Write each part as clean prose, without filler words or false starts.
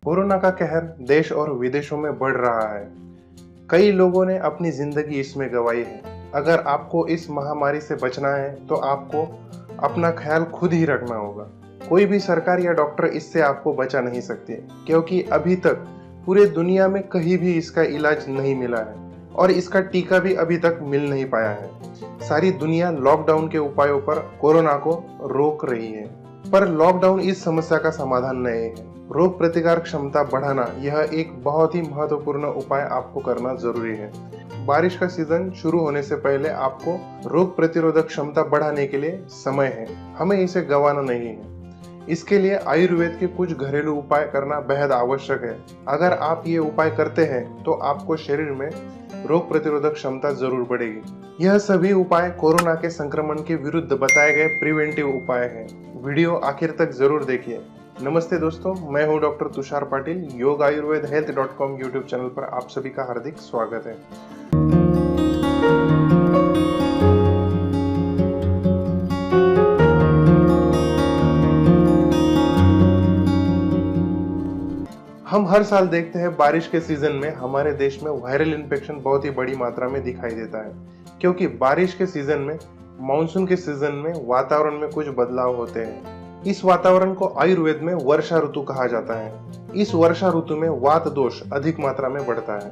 Corona का कहर देश और विदेशों में बढ़ रहा है। कई लोगों ने अपनी जिंदगी इसमें गंवाई है। अगर आपको इस महामारी से बचना है तो आपको अपना ख्याल खुद ही रखना होगा। कोई भी सरकार या डॉक्टर इससे आपको बचा नहीं सकते, क्योंकि अभी तक पूरे दुनिया में कहीं भी इसका इलाज नहीं मिला है और इसका टीका भी अभी तक मिल नहीं पाया है। सारी दुनिया लॉकडाउन के उपायों पर कोरोना को रोक रही है, पर लॉकडाउन इस समस्या का समाधान नहीं है। रोग प्रतिकारक क्षमता बढ़ाना यह एक बहुत ही महत्वपूर्ण उपाय आपको करना जरूरी है। बारिश का सीजन शुरू होने से पहले आपको रोग प्रतिरोधक क्षमता बढ़ाने के लिए समय है, हमें इसे गंवाना नहीं है। इसके लिए आयुर्वेद के कुछ घरेलू उपाय करना बेहद आवश्यक है। अगर आप ये उपाय करते हैं तो आपको शरीर में रोग प्रतिरोधक क्षमता जरूर बढ़ेगी। यह सभी उपाय कोरोना के संक्रमण के विरुद्ध बताए गए प्रिवेंटिव उपाय हैं। वीडियो आखिर तक जरूर देखिए। नमस्ते दोस्तों, मैं हूं डॉक्टर तुषार पाटिल। योग आयुर्वेद health.com यूट्यूब चैनल पर आप सभी का हार्दिक स्वागत है। हम हर साल देखते हैं बारिश के सीजन में हमारे देश में वायरल इन्फेक्शन बहुत ही बड़ी मात्रा में दिखाई देता है, क्योंकि बारिश के सीजन में मानसून के सीजन में वातावरण में कुछ बदलाव होते हैं। इस वातावरण को आयुर्वेद में वर्षा ऋतु कहा जाता है। इस वर्षा ऋतु में वात दोष अधिक मात्रा में बढ़ता है,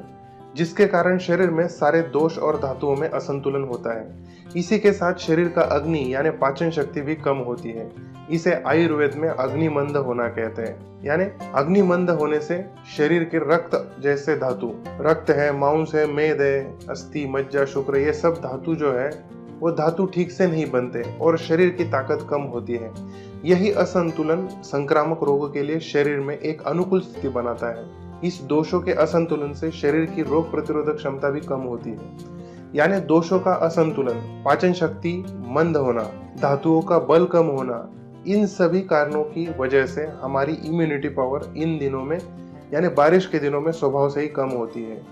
जिसके कारण शरीर में सारे दोष और धातुओं में असंतुलन होता है। इसी के साथ शरीर का अग्नि यानी पाचन शक्ति भी कम होती है। इसे आयुर्वेद में अग्निमंद होना कहते हैं। यानी अग्निमंद होने से शरीर के रक्त जैसे धातु, रक्त है, मांस है, मेद है, अस्थि, मज्जा, शुक्र, ये सब धातु जो है वो धातु ठीक से नहीं बनते और शरीर की ताकत कम होती है। यही असंतुलन संक्रामक रोगों के लिए शरीर में एक अनुकूल स्थिति बनाता है। इस दोषों के असंतुलन से शरीर की रोग प्रतिरोधक क्षमता भी कम होती है। यानी दोषों का असंतुलन, पाचन शक्ति मंद होना, धातुओं का बल कम होना, इन सभी कारणों की वजह से हमारी इम्यूनिटी पावर इन दिनों में यानी बारिश के दिनों में स्वभाव से ही कम होती है।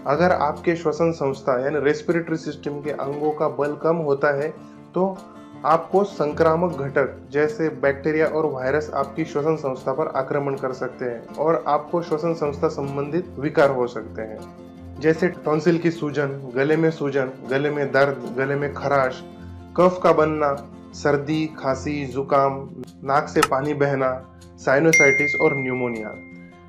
अगर आपके श्वसन संस्था यानी रेस्पिरेटरी सिस्टम के अंगों का बल कम होता है तो आपको संक्रामक घटक जैसे बैक्टीरिया और वायरस आपकी श्वसन संस्था पर आक्रमण कर सकते हैं और आपको श्वसन संस्था संबंधित विकार हो सकते हैं, जैसे टॉन्सिल की सूजन, गले में दर्द, गले में खराश, कफ का बनना, सर्दी, खांसी, जुकाम, नाक से पानी बहना, साइनोसाइटिस और न्यूमोनिया।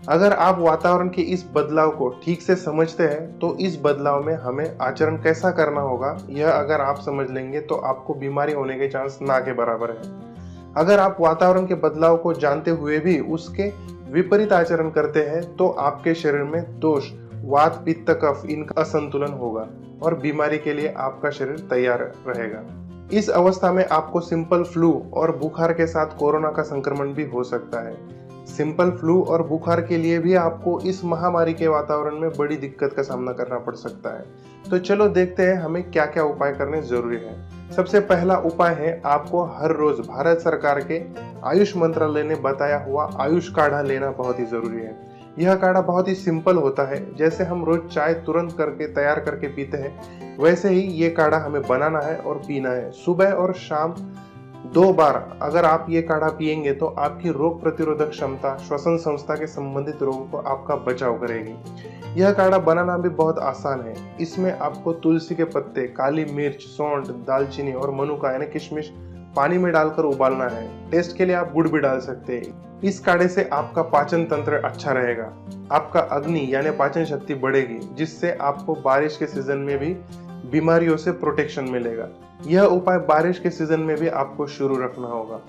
अगर आप वातावरण के इस बदलाव को ठीक से समझते हैं तो इस बदलाव में हमें आचरण कैसा करना होगा, यह अगर आप समझ लेंगे तो आपको बीमारी होने के चांस ना के बराबर है। अगर आप वातावरण के बदलाव को जानते हुए भी उसके विपरीत आचरण करते हैं तो आपके शरीर में दोष, वात, पित्त, कफ, इनका असंतुलन होगा और बीमारी के लिए आपका शरीर तैयार रहेगा। इस अवस्था में आपको सिंपल फ्लू और बुखार के साथ कोरोना का संक्रमण भी हो सकता है। सिंपल फ्लू और बुखार के लिए भी आपको इस महामारी के वातावरण में बड़ी दिक्कत का सामना करना पड़ सकता है। तो चलो देखते हैं हमें क्या क्या उपाय करने जरूरी है। सबसे पहला उपाय है आपको हर रोज भारत सरकार के आयुष मंत्रालय ने बताया हुआ आयुष काढ़ा लेना बहुत ही जरूरी है। यह काढ़ा बहुत ही सिंपल होता है, जैसे हम रोज चाय तुरंत करके तैयार करके पीते हैं वैसे ही ये काढ़ा हमें बनाना है और पीना है। सुबह और शाम 2 बार अगर आप ये काढ़ा पिएंगे तो आपकी रोग प्रतिरोधक क्षमता श्वसन संस्था के संबंधित रोगों को आपका बचाव करेगी। यह काढ़ा बनाना भी बहुत आसान है। इसमें आपको तुलसी के पत्ते, काली मिर्च, सौंठ, दालचीनी और मनुका यानी किशमिश पानी में डालकर उबालना है। टेस्ट के लिए आप गुड़ भी डाल सकते हैं। इस काढ़े से आपका पाचन तंत्र अच्छा रहेगा, आपका अग्नि यानी पाचन शक्ति बढ़ेगी, जिससे आपको बारिश के सीजन में भी बीमारियों से प्रोटेक्शन मिलेगा। यह उपाय बारिश के सीजन में भी आपको शुरू रखना होगा।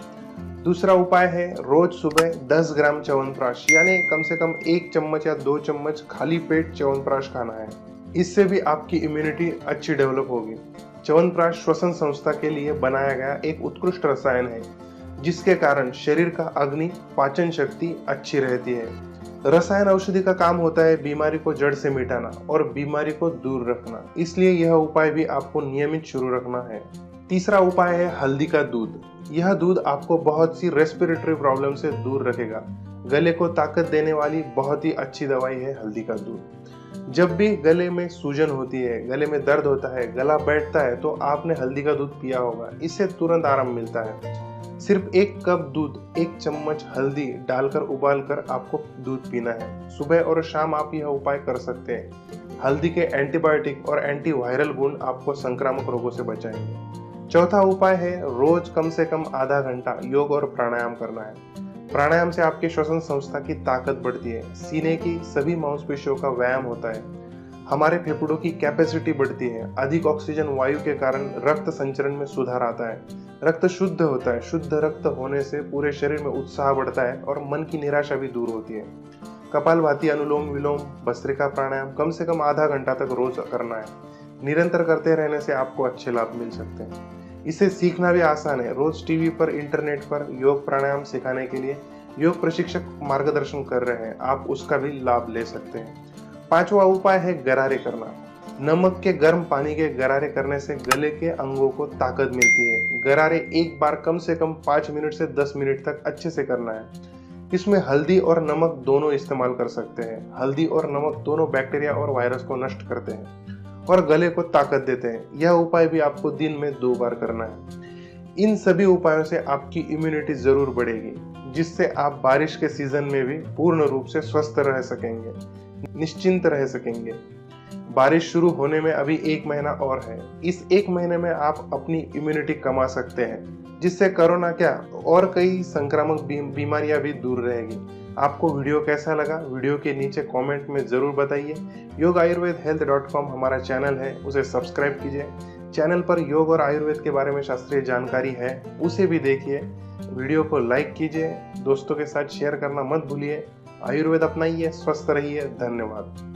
दूसरा उपाय है रोज सुबह 10 ग्राम च्यवनप्राश यानी कम से कम 1 चम्मच या 2 चम्मच खाली पेट च्यवनप्राश खाना है। इससे भी आपकी इम्यूनिटी अच्छी डेवलप होगी। च्यवनप्राश श्वसन संस्था के लिए बनाया गया एक उत्कृष्ट रसायन है, जिसके कारण शरीर का अग्नि पाचन शक्ति अच्छी रहती है। रसायन औषधि का काम होता है बीमारी को जड़ से मिटाना और बीमारी को दूर रखना, इसलिए यह उपाय भी आपको नियमित शुरू रखना है। तीसरा उपाय है हल्दी का दूध। यह दूध आपको बहुत सी रेस्पिरेटरी प्रॉब्लम से दूर रखेगा। गले को ताकत देने वाली बहुत ही अच्छी दवाई है हल्दी का दूध। जब भी गले में सूजन होती है, गले में दर्द होता है, गला बैठता है तो आपने हल्दी का दूध पिया होगा, इससे तुरंत आराम मिलता है। सिर्फ 1 कप दूध, 1 चम्मच हल्दी डालकर उबालकर आपको दूध पीना है। सुबह और शाम आप यह उपाय कर सकते हैं। हल्दी के एंटीबायोटिक और एंटीवायरल गुण आपको संक्रामक रोगों से बचाएंगे। चौथा उपाय है रोज कम से कम आधा घंटा योग और प्राणायाम करना है। प्राणायाम से आपके श्वसन संस्था की ताकत बढ़ती है, सीने की सभी मांसपेशियों का व्यायाम होता है, हमारे फेफड़ों की कैपेसिटी बढ़ती है, अधिक ऑक्सीजन वायु के कारण रक्त संचरण में सुधार आता है, रक्त शुद्ध होता है। शुद्ध रक्त होने से पूरे शरीर में उत्साह बढ़ता है और मन की निराशा भी दूर होती है। कपालभाति, अनुलोम विलोम, भस्त्रिका प्राणायाम कम से कम आधा घंटा तक रोज करना है। निरंतर करते रहने से आपको अच्छे लाभ मिल सकते हैं। इसे सीखना भी आसान है। रोज टीवी पर, इंटरनेट पर योग प्राणायाम सिखाने के लिए योग प्रशिक्षक मार्गदर्शन कर रहे हैं, आप उसका भी लाभ ले सकते हैं। पांचवा उपाय है गरारे करना। नमक के गर्म पानी के गरारे करने से गले के अंगों को ताकत मिलती है। गरारे एक बार कम से कम 5 मिनट से 10 मिनट तक अच्छे से करना है। इसमें हल्दी और नमक दोनों इस्तेमाल कर सकते हैं। हल्दी और नमक दोनों बैक्टीरिया और वायरस को नष्ट करते हैं और गले को ताकत देते हैं। यह उपाय भी आपको दिन में 2 बार करना है। इन सभी उपायों से आपकी इम्यूनिटी जरूर बढ़ेगी, जिससे आप बारिश के सीजन में भी पूर्ण रूप से स्वस्थ रह सकेंगे, निश्चिंत रह सकेंगे। बारिश शुरू होने में अभी 1 महीना और है। इस 1 महीने में आप अपनी इम्यूनिटी कमा सकते हैं, जिससे कोरोना क्या और कई संक्रामक बीमारियां भी दूर रहेगी। आपको वीडियो कैसा लगा, वीडियो के नीचे कमेंट में जरूर बताइए। योग आयुर्वेद health.com हमारा चैनल है, उसे सब्सक्राइब कीजिए। चैनल पर योग और आयुर्वेद के बारे में शास्त्रीय जानकारी है, उसे भी देखिए। वीडियो को लाइक कीजिए, दोस्तों के साथ शेयर करना मत भूलिए। आयुर्वेद अपनाइए, स्वस्थ रहिए। धन्यवाद।